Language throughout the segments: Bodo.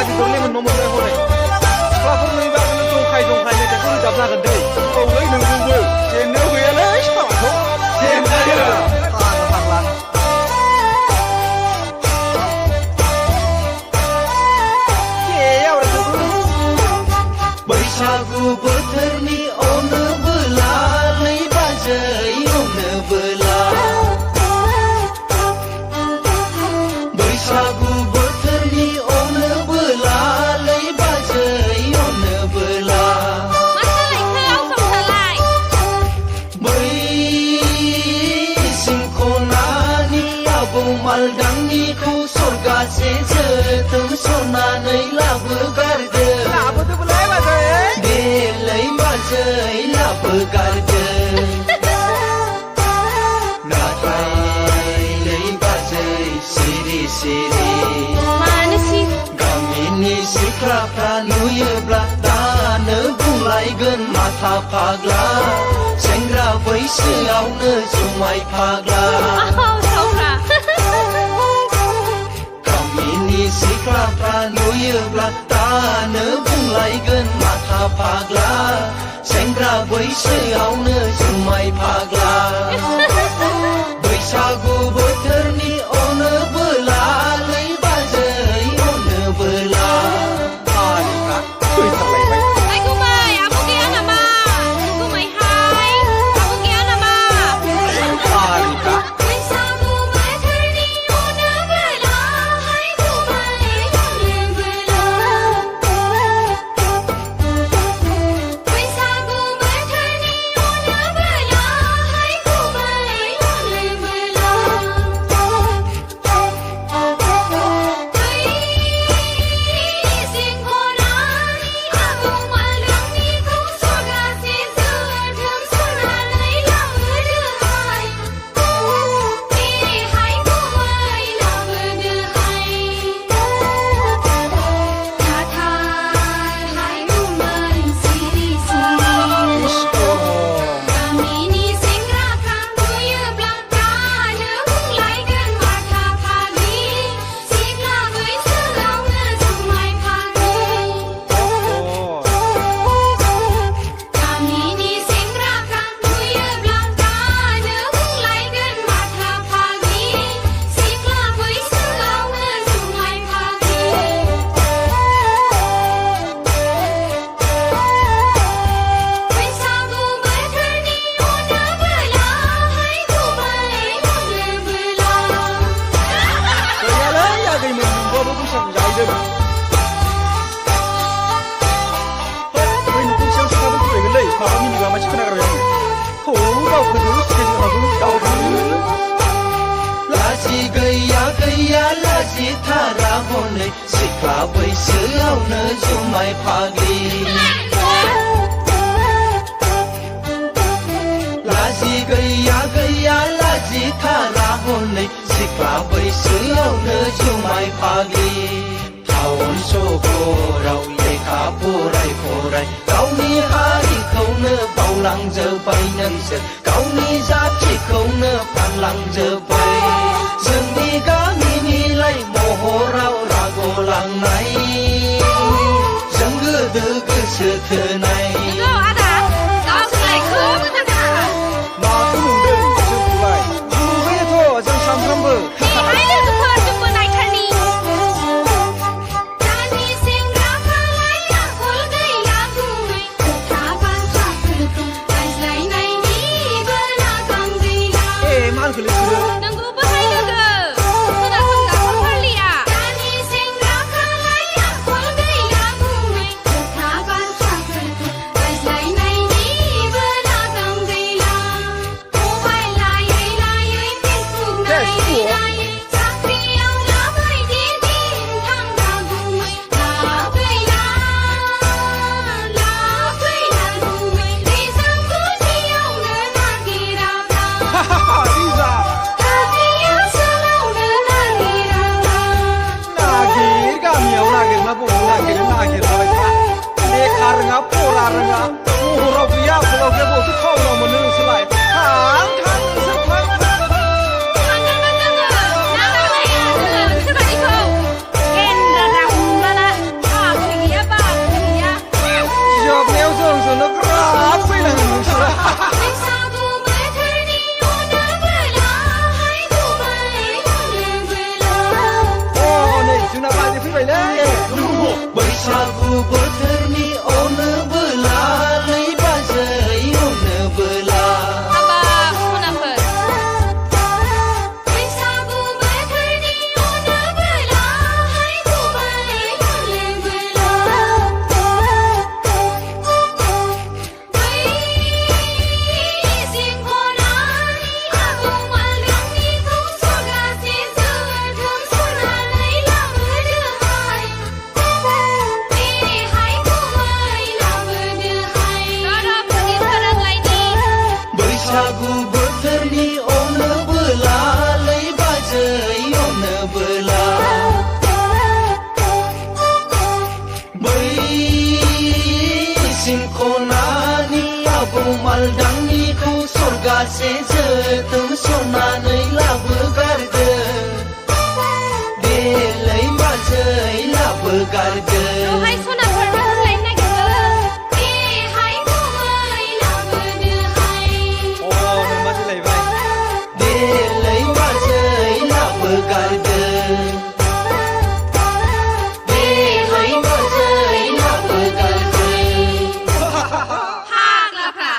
बाजि दरले मोननो हनै सिख्लाफोर नुयोबा जंखाय मेथाइखौ रोजाबनांगोन दै औलै नोंबो जेननायाव गैयालै सालाखौ जेनजायो फाग्ला बैसागु बोथोरनि अनोबोला नै बाजै अनोबोला बैसागु बोथोरनि अनोबोला नै बाजै अनोबोला बै सिंखनानि आबौ मालदांनिखौ सरगासे जोथोन सरनानै लाबोगारदो देलै बाजै लाबोगारदो नाथाय लै बाजै सिरि गामिनि सिख्लाफ्रा नुयोब्ला दानो बुंलायगोन माथा फाग्ला सेंग्रा बैसोआवनो जुमाय फाग्ला गामिनि सिख्लाफ्रा नुयोब्ला दानो बुंलायगोन माथा फाग्ला सेंग्रा बैसोआवनो जुमाय फाग्ला बैसागु बोथोरनि अनोबोला लै बाजै अनोबोला फाग्ला फैथारलायबाय लाजि गैया लाजिथारा हनै सिख्ला बैसोआवनो जुमाय फाग्लि लाजि गैया लाजिथारा हनै सिख्ला बैसोआवनो जुमाय फाग्लि टाउन सहराव लेखा फराय गावनि हारिखौनो बावलांजोब्बाय नोंसोर गावनि जाथिखौनो फानलांजोब्बाय जोंनि गामिनिलाय महराव रागलांनाय जों गोदो गोसो थोनाय माखौ नुदों जोंखौलाय नुबायथ' जों सानफ्रामबो मासेसो संनानै लाबोगारदो बेलै मासै लाबोगारदो बेवहाय सनाफोरबो होलायनो नागिरदों बेहाय गुमै लाबोदोहाय नोंबा सोलायबाय बेलै मासै लाबोगारदो बेलै मासै लाबोगारदो फाग्लाफ्रा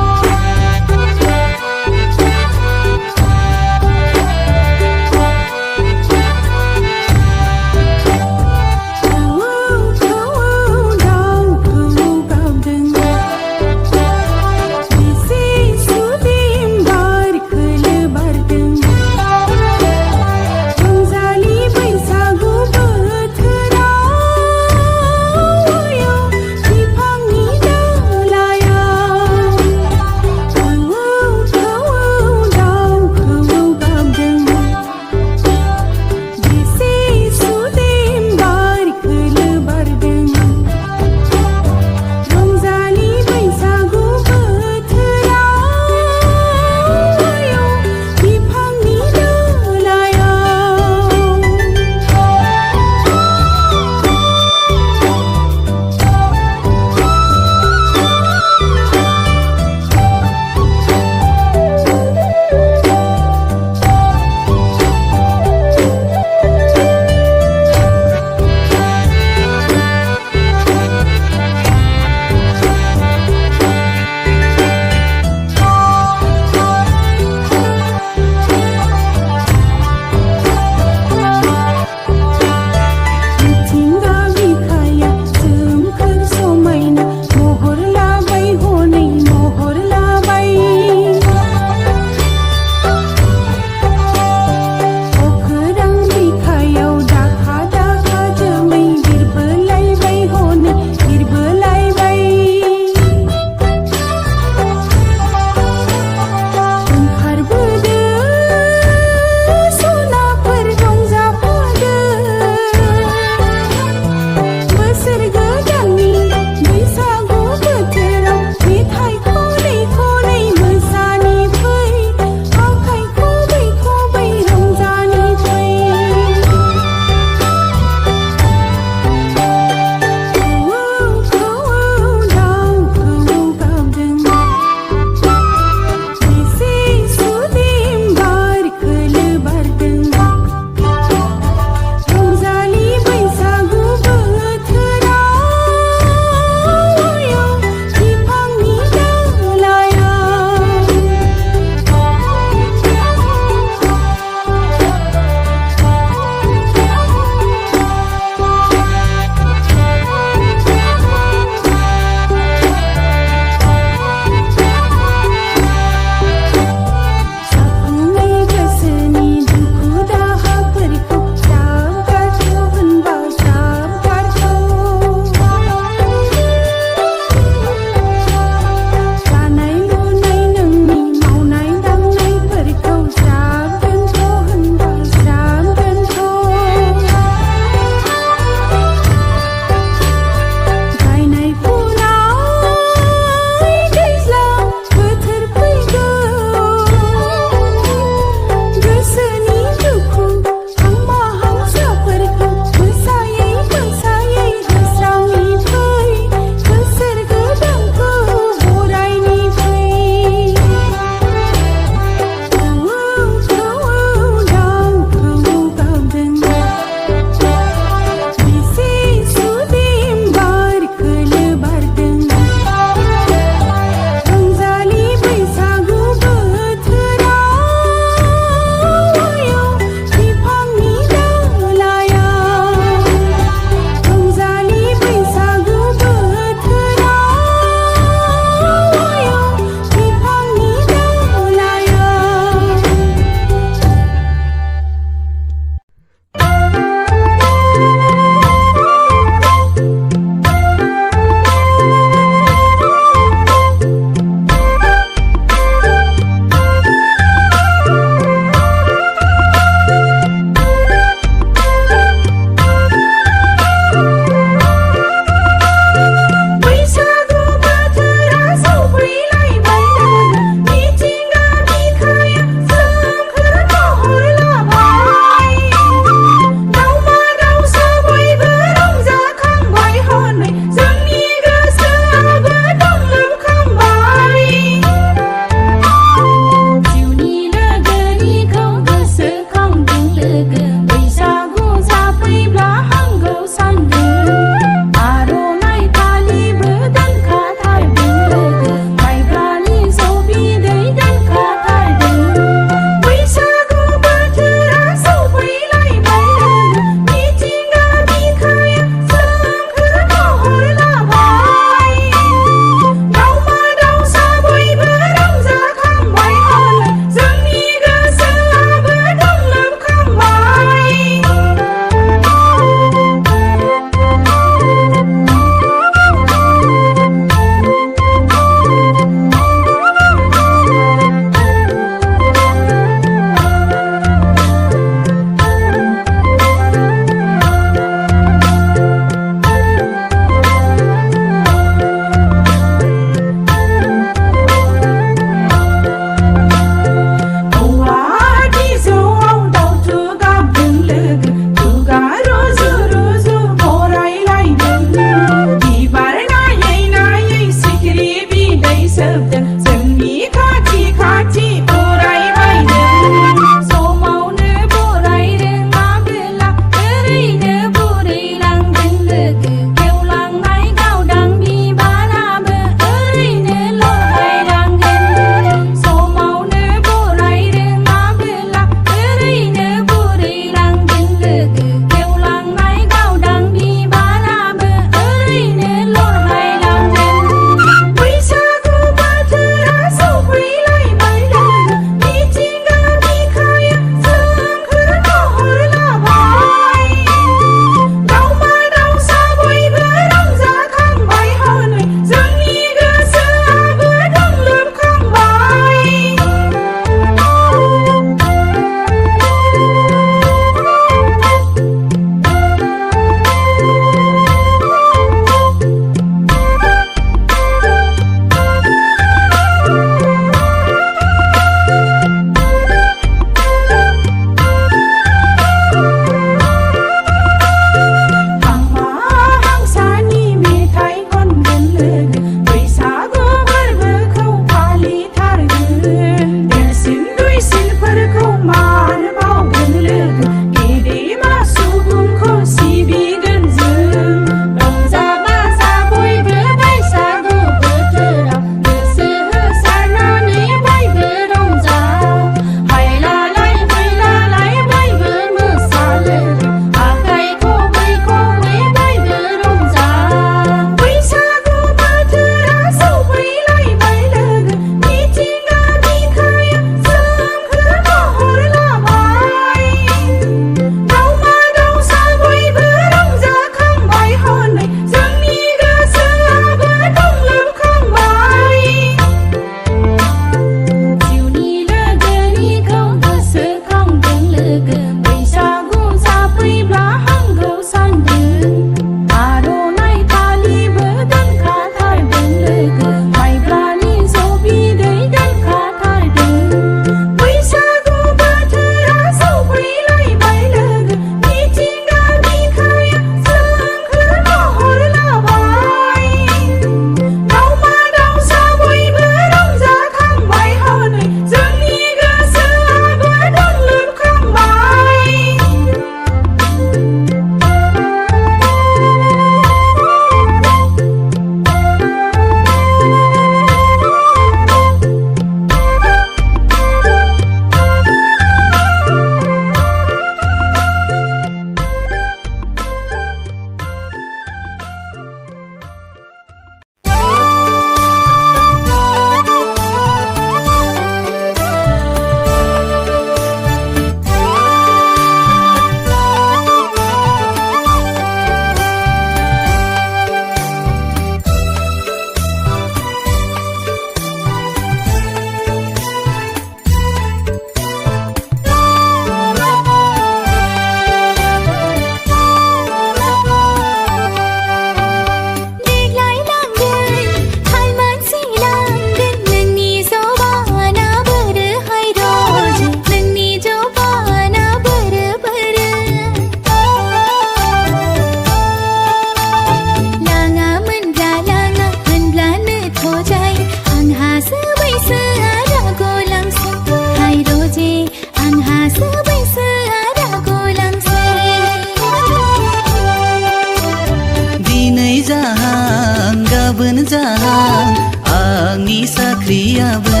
साख्रियाबो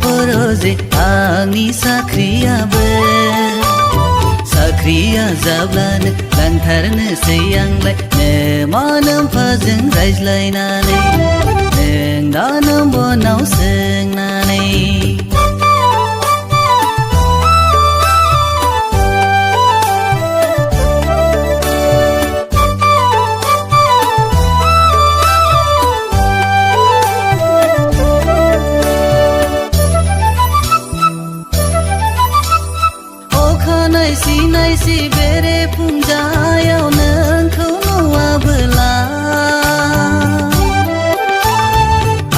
बर'जे आंनि साख्रियाबो साख्रिया जाब्लानो लांथारनोसै आंलाय मा नोम्फाजों रायज्लायनानै नोंना नम्बनाव सोंनानै नायसि बेरे फुंजायाव नोंखौ नुवाबोला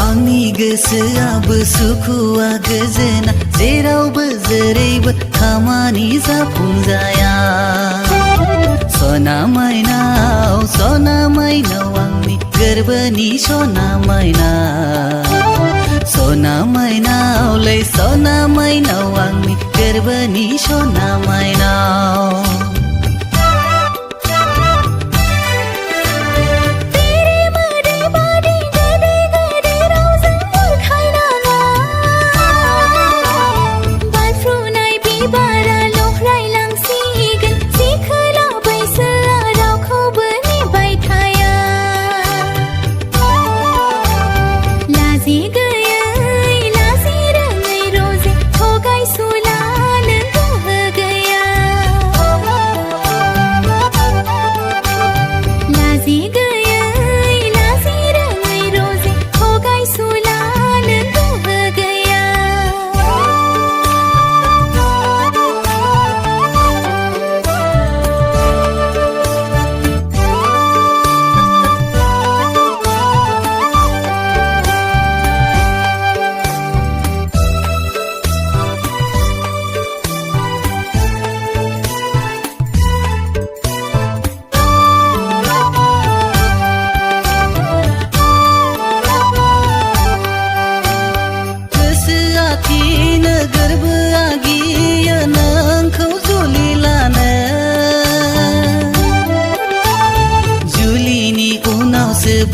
आंनि गोसोआबो सुखुआ गोजोना जेरावबो जेरैबो खामानि जाफुंजाया सना माइनाव आंनि गोरबोनि सना माइनावलै सना माइनाव आंनि गोरबोनि सना माइनाव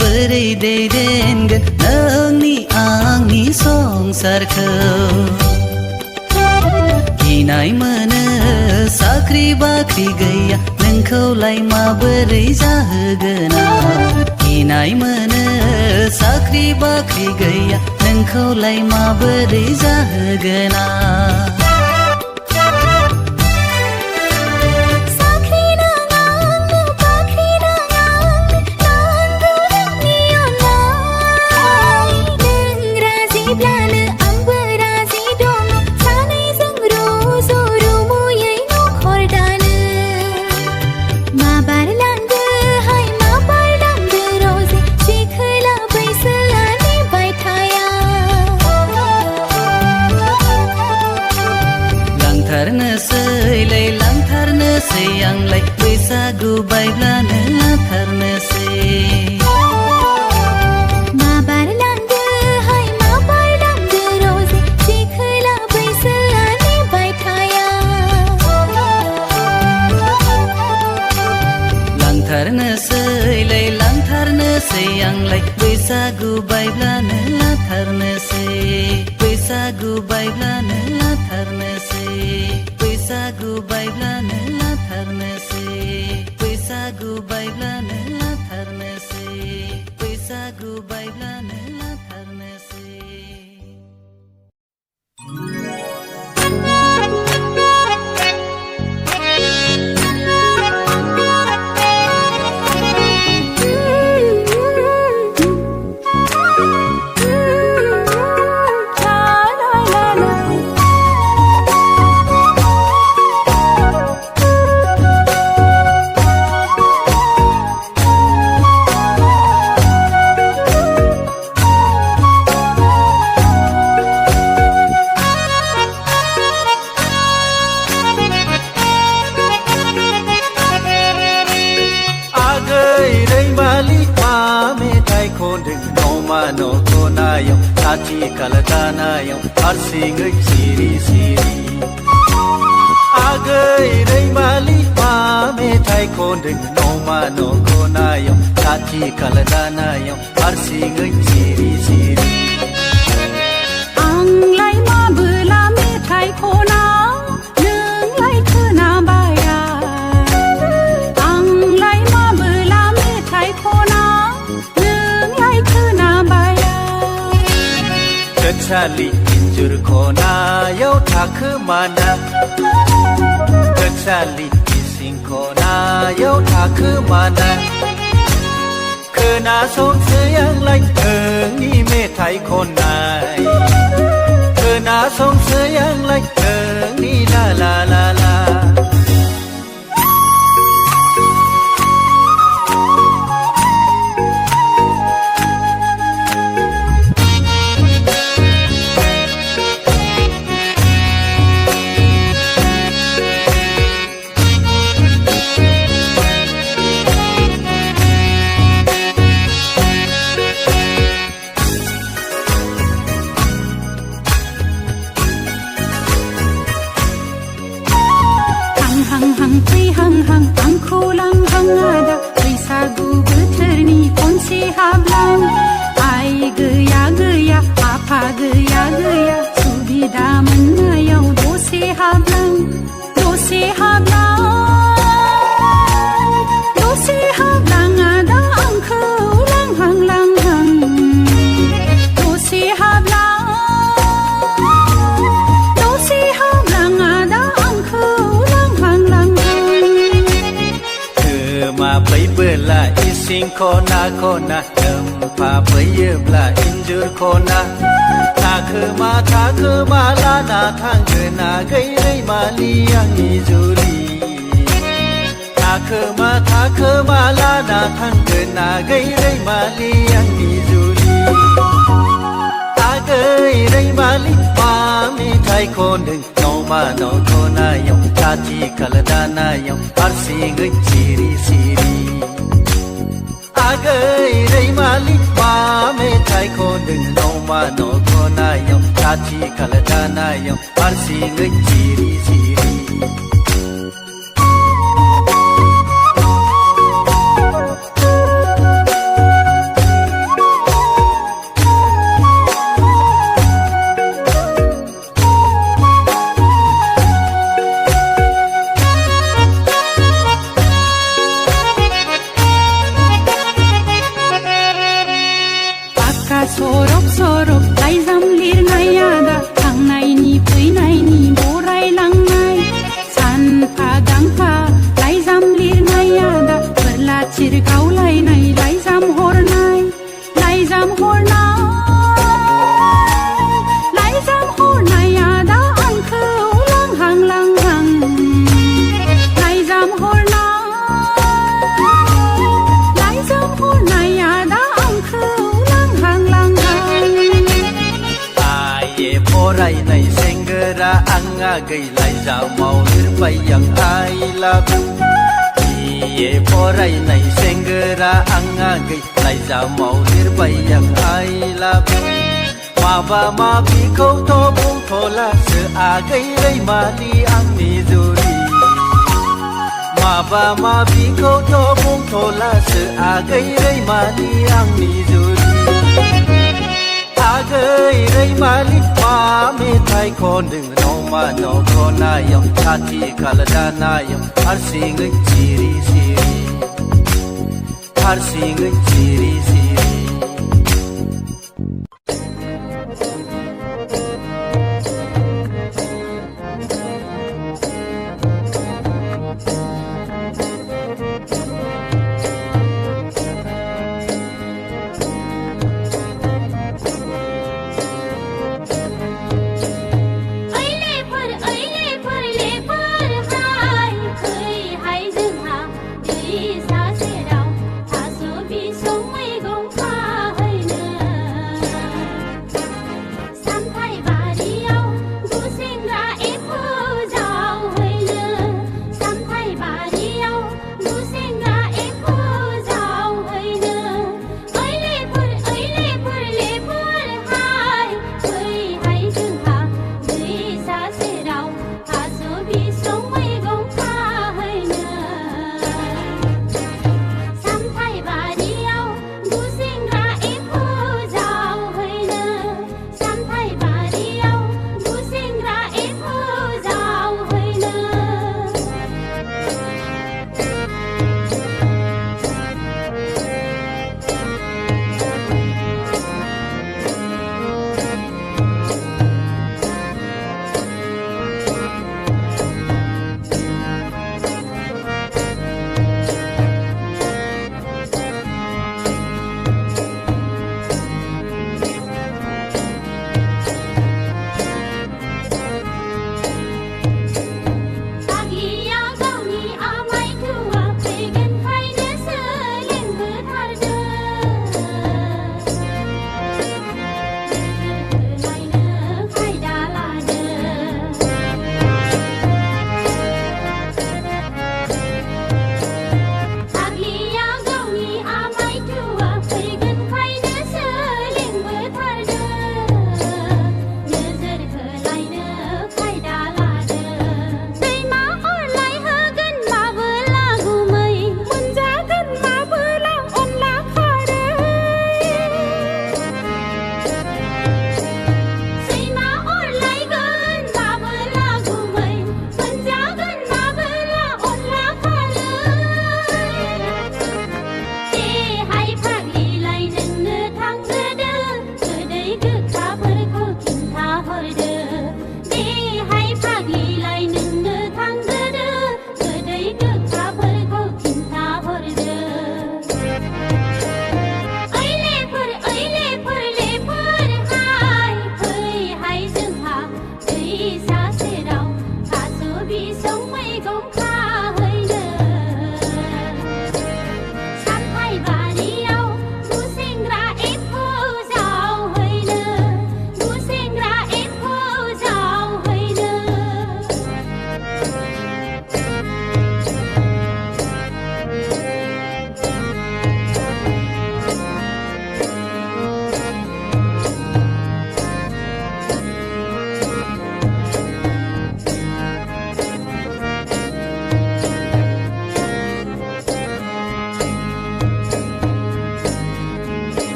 बोरै दैदेनगोन नोंनि आंनि संसारखौ गिनाय मोनो साख्रि बाख्रि गैया नोंखौलाय माबोरै जाहोगोन गिनाय मोनो साख्रि बाख्रि गैया नोंखौलाय माबोरै जाहोगोन लांथारनोसै आंलाय बैसागु बायब्लानो लाथारनोसै माबार लांदो रजे जेखोला बैसोआनो बायथाया लांथारनोसै आंलाय बैसागु बायब्लानो लाथारनोसै बैसागु बायब्लानो लाथारनोसै बैसागु बायब्लानो लाथारनोसै बैसागु बायब्लानो लाथारनोसै बैसागु बायब्लानो लाथारनोसै खाथि खाला दानायाव हारसिङै सिरि सिरि आगै रैमालि मा मेथाइ खनदों नमा न' खनायाव खाथि खाला दानायाव हारसिङै सिरि सिरि ายโคนาหนึ่งไหลคือนาบายาอังไหลมาเบื่อลาเมไทยโคนาหนึ่งไหลคือนาบายาเกิดชาลีอินจุรโคนาเยาทาคือมานะเกิดชาลีอิสิงโคนาเยาทาคือมานะคือนาสงเสียงไรนี่เมไทยคนไหนคือนาสงเสียงไรนี่ลาลาลาลาhang pri hang hang ang khulang hang ada risa gu butherni konsi hablang ai gaya gaya apa gaya gaya subida manna yau dose hablang ada ang khulang hang lang hang dose hablang ada ang khulangมาไปเบื่อละอีสิงโคนาเดิมพาไปเยืบละอินจูรโคนาถ้าคือมาลานาทางเกินนาไกไรมาลียังอีจูรีถ้าคือมาลานาทางเกินนาไกไรมาลียังอีจูรีถ้าเกยไรมาลีมามีไทยคนหนึ่งโนมาโนโคนา Chachi kaladana yam arsi ngai siri siri agai rei mali ma me thai ko ding no ma no ko na yam chachi kaladana yam arsi ngai siri siri sorok lai zam lir nayada thang nai ni pui nai ni borai lang nai san pa dang pa lai zam lir nayada perla chir gau lai nai lai zam hor nai ada ang khâu lang hang lai zam hor nai ada ang khâu Porai nai sengera anga gai lai zau mau nirbayang I love you Iye porai nai sengera anga gai lai zau mau nirbayang I love you Ma ba bi khâu tho bung tho la se a gai lai ma li ang ni zuri Ma ba bi khâu tho bung tho la se a gai lai ma li ang ni zuri agai rei mali ma me thai kon ding no ma no ko na yam chachi kalada na yam arsi ngai siri siri arsi ngai siri siri Hãy subscribe cho kênh Ghiền Mì Gõ để không bỏ lỡ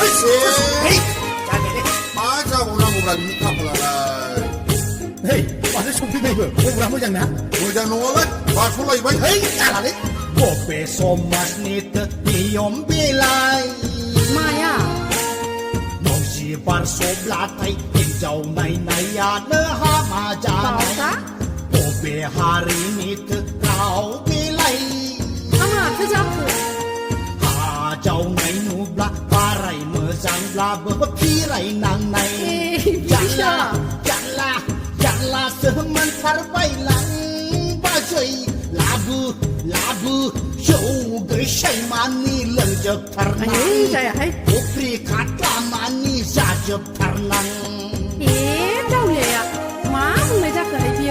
嘿，加给你。马上我让我让你看不来。嘿，把这手机那个，我不让我讲呢。我讲我来，把出来一杯。嘿，加哪里？我别说嘛，你的你用别来。妈呀！ si bar so blatai in jau nai nai ya ne ha ma ja nai o be hari ni te kau be lai 妈妈，这家可 ha jau nai nu bla parai me sang bla be pi rai nang nai jan la se man thar bai lang ba choi labu show ge shai man ni leng jak thar nang 哎呀嘿， o pri khat la man ni ja jak thar nang 哎，赵爷呀，妈们家可还别，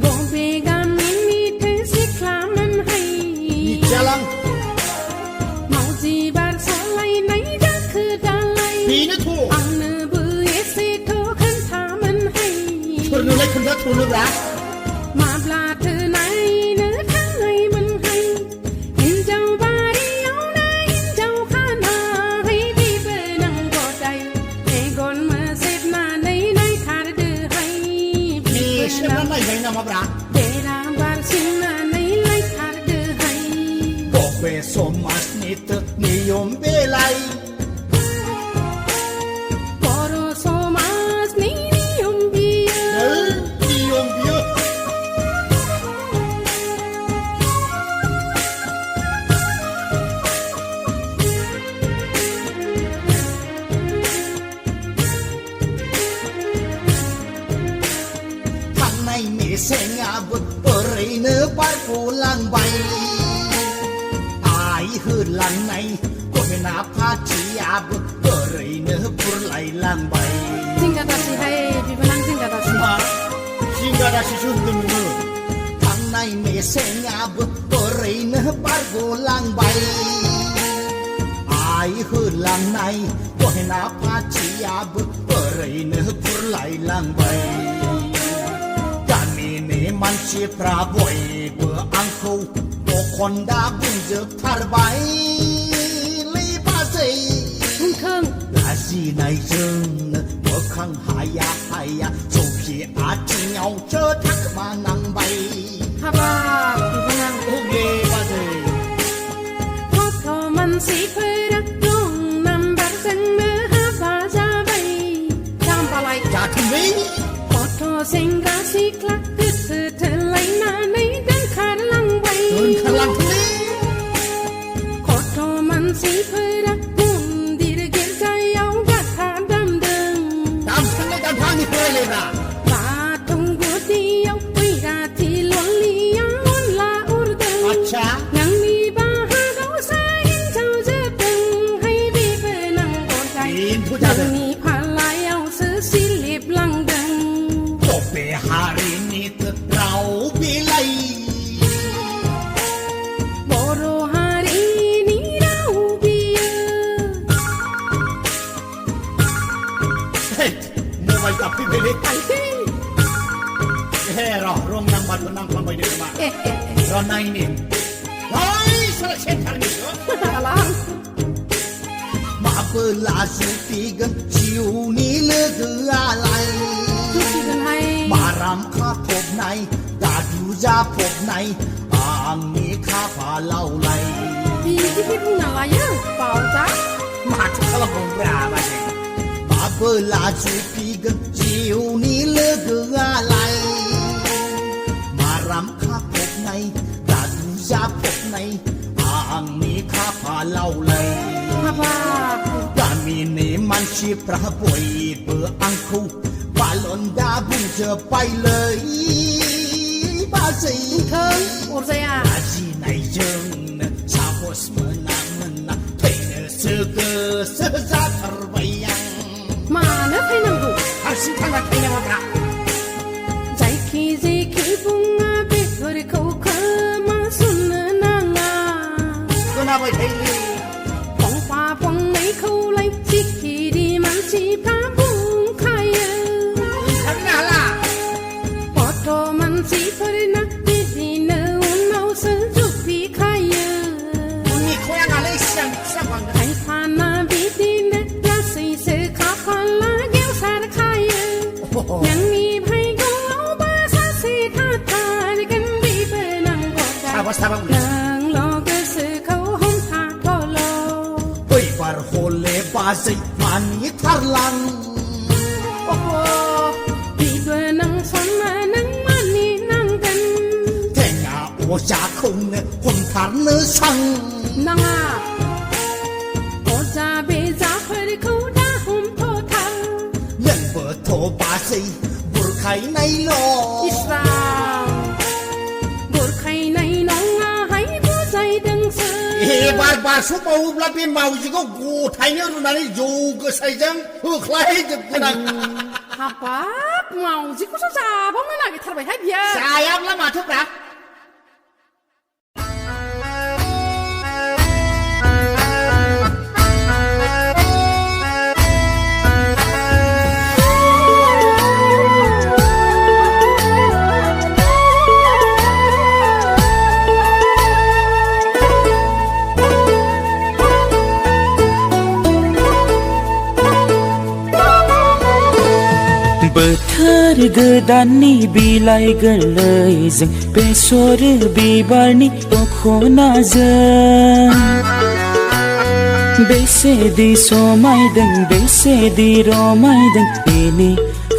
我别个明明天是克拉门嘿， ni jalang 毛几把手来哪家可打来， pi ne thu 昂呢不也是头看他们嘿， tur nu lai khun da thu nu ra มาปลาเธอไหนเนื้อทั้งไงมันให้เห็นเจ้าบารีเอาไหนเห็นเจ้าข้านาให้พี่เปิดนั่งกอดใจให้ก่อนมาเสร็จมาในในขาดเดือให้พี่ ni เปิด she นั่ na ง nai nai na ma bra เดรามบาร์ชิมมาในไลขาดเดือให้ bo be so mas ni te ni yom be lai ปอโรโซมาสนี่นิยมเบีย ni yom bi ข้างในมีเสียงอาบุตรเปิดเนื้อปายผู้ลังใบอายหืดลังในก็เห็นอาพาชีอาบุตรเปิดเนื้อผู้ไหลลังใบ จิงกะตาสิให้พี่มานั่งจิงกะตาสิ มาชิงกาดาชิชุนดึงมือข้างในมีเสียงอาบุตรเปิดเนื้อปายผู้ลังใบอายหืดลังในก็เห็นอาพาชีอาบุตรเปิดเนื้อผู้ไหลลังใบ Kami ni manci praboy beangku Pokon da bunjuk tarbai Libasai มึงเคิง Lasi nai jeng Bekang haya Sopi ati nyau cetak manang bai ฮาบาพี่มานั่ง Uge basai พอทอมันสีเพื่อรักน้องนำบักจังเมื่อหาบาจาไปจามปลาไหล Jatumi พอทอเสียงราศีคลักคือเธอเธอไหลมาในดังขาดลังไว้ Dun kalang kli ขอทอมันสีเพื่อรักหุ่นดีระเกียใจเอากัดขาดำดึง Dam kli dam thang ni koi le na บาทงกูเดียววิราที่ล้วนลียังล้วนลาอุรดึง Acha ยังมีบาหาเขาสายเห็นเจ้าจะเป็นให้พี่เพื่อนั่งกอดใจ Din thu ยั ja ง de มีพาลายเอาซื้อสิลิบลังดัง Tope hari ni te rau bilai โบโรฮารีนี่เราเบีย Hey, mo mai tapi bele ไอ้ที่ เฮ้รอรวมนางบัดนางความไปเดือดมา เอ๊ะ รอนายนี่ไอ้สระเช่นทางนี้ อะไร มาเปิดลาสุตีกันชิวนี้เลือกอะไร ทุกที่กันให้ มารำข้าพบในดาดูยาพบในอ่างนี้ข้าพาเล่าไหล พี่ที่พี่พูดอะไรอ่ะเปล่าจ้ะ มาจะขลังราบสิมาเปิดลาสุตีกันชิวนี้เลือกอะไรมารำข้าพบในดาดูยาพบในอ่างนี้ข้าพาเล่าไหล ฮาบา Kami ni manci praboy beangku balon dabung jepai lei basai เคิงโอ้ใจอ่ะ aji nai jeng sapos menang tene sege seza terbayang มาเนื้อให้นำดู harsin tanga tene maka ใจขี้จีขี้ปุงอาเปิดบริโภคเคมาสุนนางา kena bai tele ปองฟ้าปองไหนเขาไล่จิกขี้ดีมันชีพาบุงใคร kana la พอโทมันสีเพื่อนักดีดีเนื้ออุ่นเอาเสือจุกพี่ใคร uni koyang ale siang sabang ให้ผ่านมาบีดี मा सारा नों लोगोसेखौ हमथा थल' बैबार हले बाजै मानि थारलां बिबो नों सनना नों मानिनांगोन थेङा अजाखौनो हमथारनो सां नाङा अजा बेजाफोरखौ दा हमथ'थार नोंबोथ' बाजै बुरखायनायल' इस्रां बुरखायनाय नङाहाय बुजायदोंसो एबार बारस' मावोब्ला बे मावजिखौ गथायनो रुनानै जौ गोसायजों होख्लायजोबगोन आं हाबाब मावजिखौसो जाबावनो नागिरथारबायहाय बियो जायाब्ला माथोब्रा बोथोर गोदाननि बिलाइ गोरलैजों बेसर बिबारनि दख'नाजों बेसेदि समायदों बेसेदि रमायदों बेनि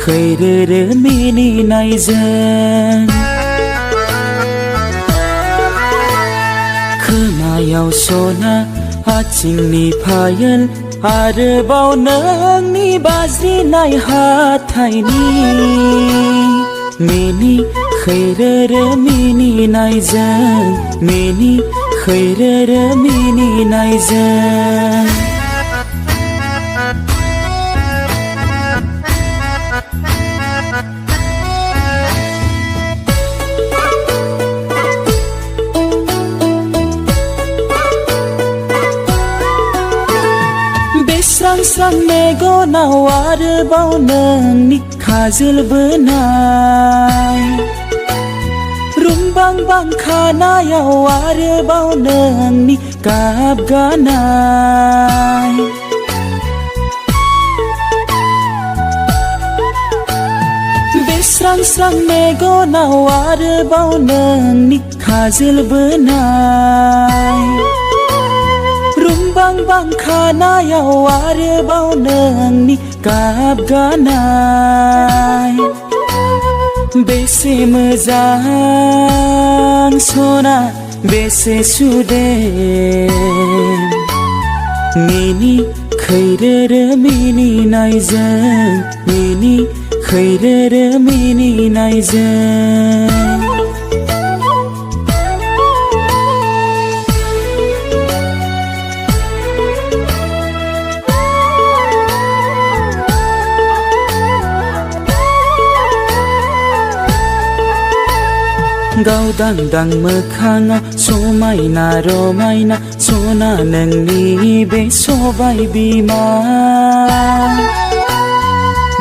खैरोरो मिनिनायजों खोमायाव सना आथिंनि पायेल आरोबाव नोंनि बाज्रिनाय हाथायनि मिनि खैरोरो मिनिनायजों मिनि खैरोरो मिनिनायजों स्रां मेगनाव आरोबाव नोंनि खाजोल बोनाय रुंबांबां खानायाव आरोबाव नोंनि गाब गानाय बे स्रां मेगनाव आरोबाव नोंनि खाजोल बोनाय रुंबांबां खानायाव आरोबाव नोंनि गाब गानाय बेसे मोजां सना बेसे सुदेम मिनि खैरोरो मिनिनायजों मिनि खैरोरो मिनिनायजों गावदांदां मोखाङाव समायना रमायना सना नोंनि बे सबाय बिमा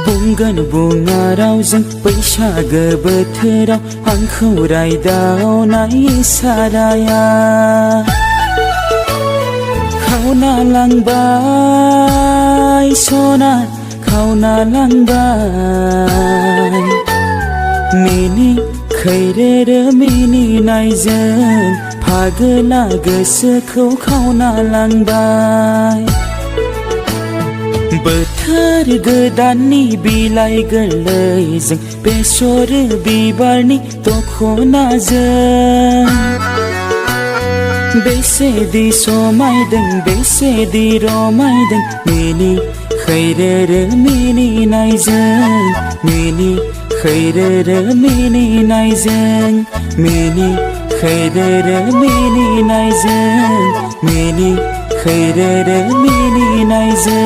बुंगोन बुङा रावजों बैसागो बोथोराव आंखौ रायदावनाय इसाराया खावना लांबाय सना खावना लांबाय मिनि खैरोरो मिनिनायजों फागोला गोसोखौ खावना लांबाय बोथोर गोदाननि बिलाइ गोरलैजों बेसर बिबारनि दख'नाजों बेसेदि समायदों बेसेदि रमायदों मिनि खैरोरो मिनिनायजों मिनि खैरोरो मिनिनायजों मिनि खैरोरो मिनिनायजों मिनि खैरोरो मिनिनायजों